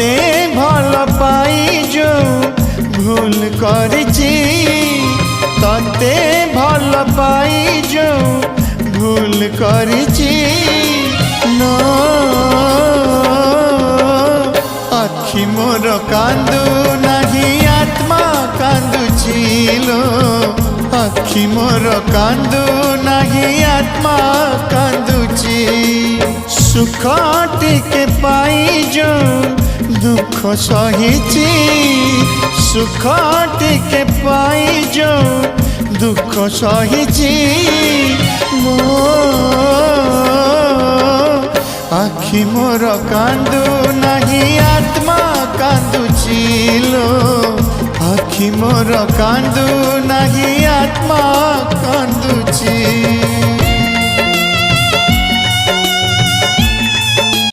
तते भल पाई जो भूल करिछि तते भल पाई जो भूल करिछि नो आखि मोर कांदू नहीं आत्मा कांदुछि लो आखि मोर कांदू नहीं आत्मा कांदुछि सुख टिके पाई जो दुख सहिछि सुख टिके पाई जो दुख सहिछि मो आखि मोर कांदू नहीं आत्मा कांदुछि लो आखि मोर कांदू नहीं आत्मा कांदुछि।